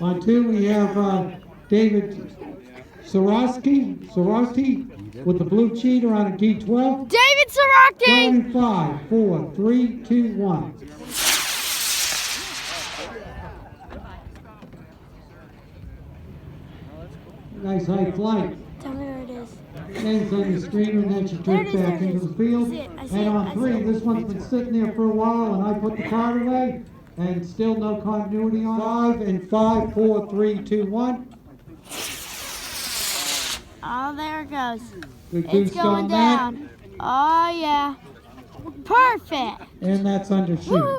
On 2, we have David Sorosky with the Blue Cheetah on a D12. David Sorosky! Going in 5, 4, 3, 2, 1. Nice high flight. Tell me where it is. Name's on your screen, and then you turn back into the field. And on 3, this one's been sitting there for a while, and I put the card away, and still no continuity on 5, and 5, 4, 3, 2, 1. Oh, there it goes. Good It's boost going on that. down. Oh, yeah. Perfect. And that's undershoot.